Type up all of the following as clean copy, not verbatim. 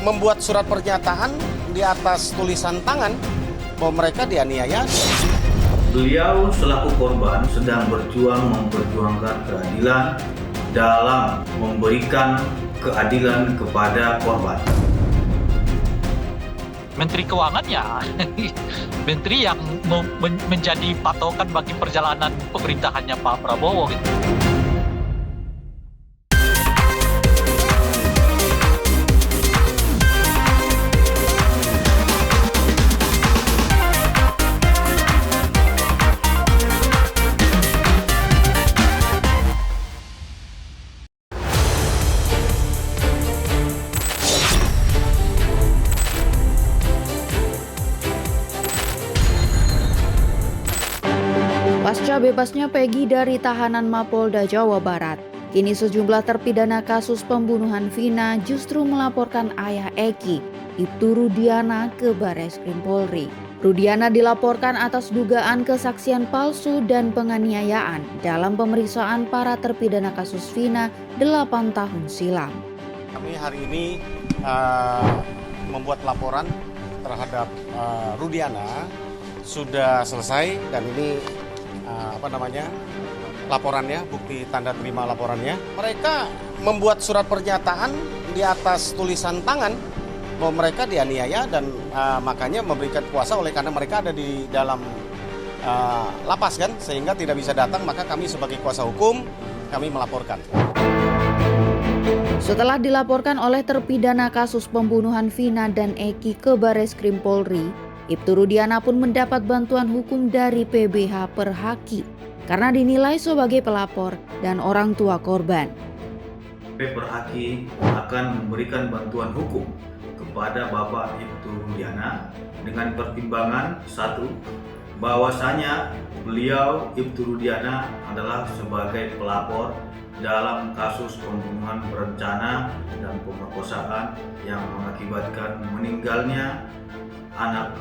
membuat surat pernyataan di atas tulisan tangan bahwa mereka dianiaya. Beliau selaku korban sedang berjuang memperjuangkan keadilan dalam memberikan keadilan kepada korban. Menteri Keuangan ya menteri yang menjadi patokan bagi perjalanan pemerintahannya Pak Prabowo gitu. Pasca bebasnya Peggy dari tahanan Mapolda Jawa Barat, kini sejumlah terpidana kasus pembunuhan Vina justru melaporkan ayah Eki, Ibtu Rudiana, ke Barreskrim Polri. Rudiana dilaporkan atas dugaan kesaksian palsu dan penganiayaan dalam pemeriksaan para terpidana kasus Vina 8 tahun silam. Kami hari ini membuat laporan terhadap Rudiana sudah selesai dan ini laporannya, bukti tanda terima laporannya. Mereka membuat surat pernyataan di atas tulisan tangan bahwa mereka dianiaya dan makanya memberikan kuasa oleh karena mereka ada di dalam lapas kan, sehingga tidak bisa datang, maka kami sebagai kuasa hukum kami melaporkan. Setelah dilaporkan oleh terpidana kasus pembunuhan Vina dan Eki ke Barreskrim Polri, Ibtu Rudiana pun mendapat bantuan hukum dari PBH Perhaki karena dinilai sebagai pelapor dan orang tua korban. Perhaki akan memberikan bantuan hukum kepada Bapak Ibtu Rudiana dengan pertimbangan satu, bahwasanya beliau Ibtu Rudiana adalah sebagai pelapor dalam kasus pembunuhan berencana dan pemerkosaan yang mengakibatkan meninggalnya anak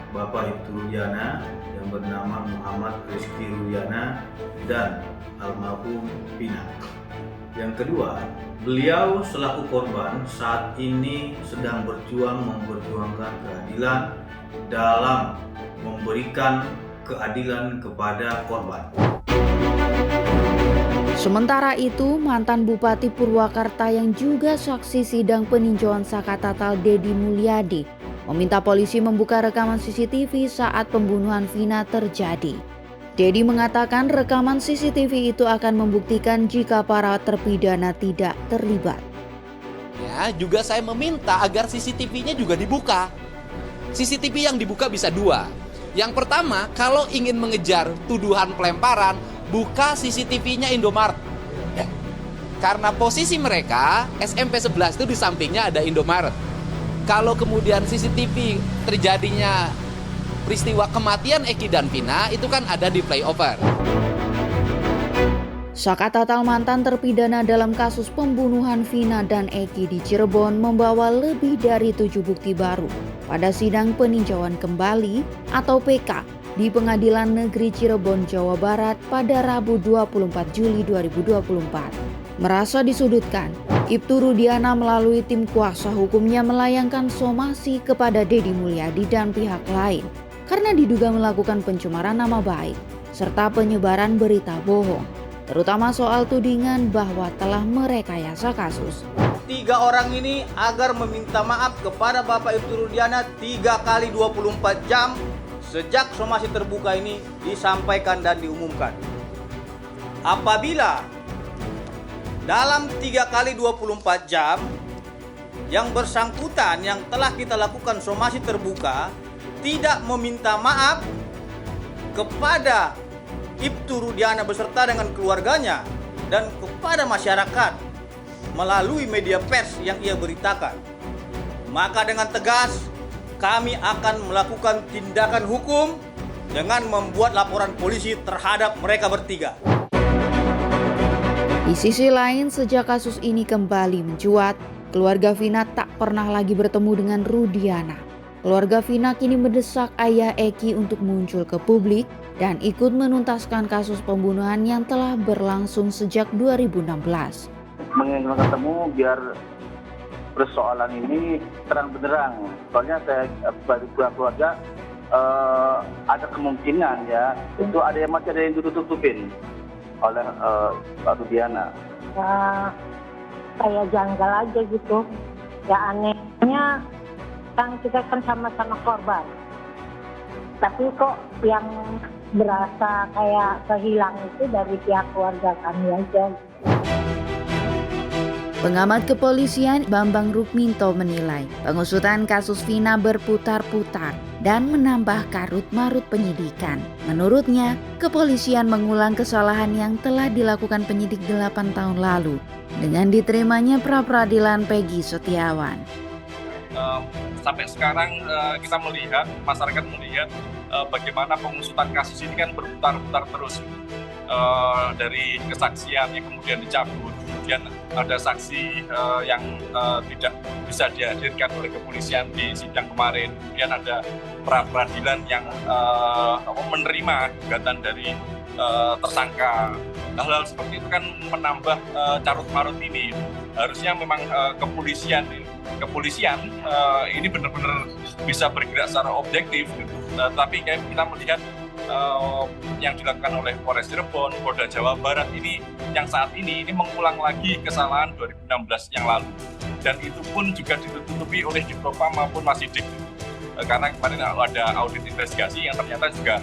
Bapak Ibtu Rudiana yang bernama Muhammad Rizky Rudiana dan almarhum Vina. Yang kedua, beliau selaku korban saat ini sedang berjuang memperjuangkan keadilan dalam memberikan keadilan kepada korban. Sementara itu, mantan Bupati Purwakarta yang juga saksi sidang peninjauan Saka Tatal Dedi Mulyadi meminta polisi membuka rekaman CCTV saat pembunuhan Vina terjadi. Dedi mengatakan rekaman CCTV itu akan membuktikan jika para terpidana tidak terlibat. Ya, juga saya meminta agar CCTV-nya juga dibuka. CCTV yang dibuka bisa dua. Yang pertama, kalau ingin mengejar tuduhan pelemparan, buka CCTV-nya Indomaret. Ya. Karena posisi mereka, SMP 11 itu di sampingnya ada Indomaret. Kalau kemudian CCTV terjadinya peristiwa kematian Eki dan Vina, itu kan ada di flyover. Saka Tatal, mantan terpidana dalam kasus pembunuhan Vina dan Eki di Cirebon, membawa lebih dari 7 bukti baru pada sidang peninjauan kembali atau PK di Pengadilan Negeri Cirebon, Jawa Barat pada Rabu 24 Juli 2024. Merasa disudutkan, Ibtu Rudiana melalui tim kuasa hukumnya melayangkan somasi kepada Dedi Mulyadi dan pihak lain karena diduga melakukan pencemaran nama baik serta penyebaran berita bohong, terutama soal tudingan bahwa telah merekayasa kasus. 3 orang ini agar meminta maaf kepada Bapak Ibtu Rudiana 3 kali 24 jam sejak somasi terbuka ini disampaikan dan diumumkan. Apabila dalam 3 kali 24 jam yang bersangkutan yang telah kita lakukan somasi terbuka tidak meminta maaf kepada Ibtu Rudiana beserta dengan keluarganya dan kepada masyarakat melalui media pers yang ia beritakan, maka dengan tegas kami akan melakukan tindakan hukum dengan membuat laporan polisi terhadap mereka bertiga. Di sisi lain, sejak kasus ini kembali mencuat, keluarga Vina tak pernah lagi bertemu dengan Rudiana. Keluarga Vina kini mendesak ayah Eki untuk muncul ke publik dan ikut menuntaskan kasus pembunuhan yang telah berlangsung sejak 2016. Ketemu biar persoalan ini terang benderang. Soalnya saya sebagai keluarga ada kemungkinan ya itu masih ada yang tutup-tutupin oleh Pak Rudiana. Ya kayak janggal aja gitu. Ya anehnya kan kita kan sama-sama korban. Tapi kok yang berasa kayak kehilang itu dari pihak keluarga kami aja. Pengamat kepolisian Bambang Rukminto menilai pengusutan kasus Vina berputar-putar dan menambah karut-marut penyidikan. Menurutnya, kepolisian mengulang kesalahan yang telah dilakukan penyidik 8 tahun lalu dengan diterimanya pra-peradilan Peggy Setiawan. Sampai sekarang kita melihat, masyarakat melihat bagaimana pengusutan kasus ini kan berputar-putar terus. Dari kesaksian yang kemudian dicabut, kemudian ada saksi yang tidak bisa dihadirkan oleh kepolisian di sidang kemarin, kemudian ada pra-peradilan yang menerima gugatan dari tersangka. Hal-hal seperti itu kan menambah carut-marut ini. Harusnya memang kepolisian ini benar-benar bisa bergerak secara objektif, tapi kita melihat yang dilakukan oleh Polres Cirebon, Polda Jawa Barat ini yang saat ini mengulang lagi kesalahan 2016 yang lalu, dan itu pun juga ditutupi oleh Dipropa maupun Masidik, karena kemarin ada audit investigasi yang ternyata juga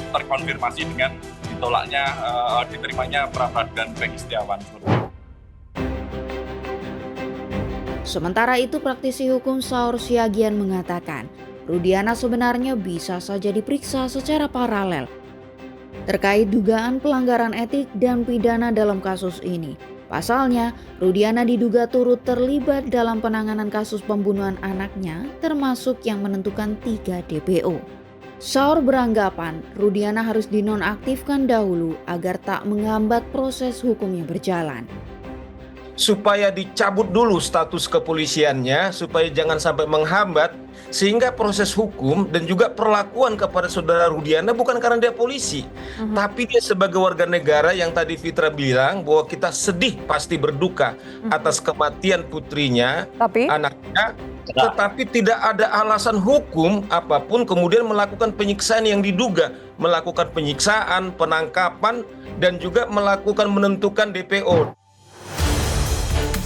terkonfirmasi dengan ditolaknya diterimanya pra-peradilan Peggy Setiawan. Sementara itu, praktisi hukum Saur Siagian mengatakan Rudiana sebenarnya bisa saja diperiksa secara paralel terkait dugaan pelanggaran etik dan pidana dalam kasus ini. Pasalnya, Rudiana diduga turut terlibat dalam penanganan kasus pembunuhan anaknya, termasuk yang menentukan 3 DPO. Saur beranggapan Rudiana harus dinonaktifkan dahulu agar tak menghambat proses hukum yang berjalan. Supaya dicabut dulu status kepolisiannya, supaya jangan sampai menghambat, sehingga proses hukum dan juga perlakuan kepada saudara Rudiana bukan karena dia polisi, tapi dia sebagai warga negara yang tadi Fitra bilang bahwa kita sedih pasti berduka atas kematian putrinya, anaknya, tetapi tidak ada alasan hukum apapun kemudian melakukan penyiksaan yang diduga, melakukan penyiksaan, penangkapan, dan juga melakukan menentukan DPO.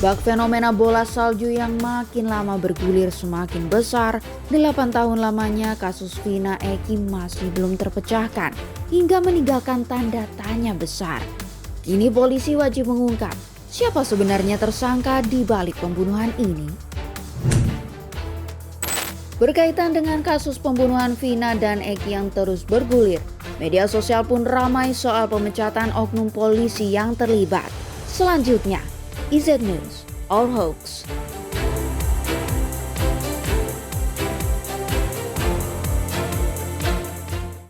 Bak fenomena bola salju yang makin lama bergulir semakin besar. 8 tahun lamanya kasus Vina Eki masih belum terpecahkan hingga meninggalkan tanda tanya besar. Kini polisi wajib mengungkap siapa sebenarnya tersangka di balik pembunuhan ini. Berkaitan dengan kasus pembunuhan Vina dan Eki yang terus bergulir, media sosial pun ramai soal pemecatan oknum polisi yang terlibat. Selanjutnya, IZ News, All Hoax.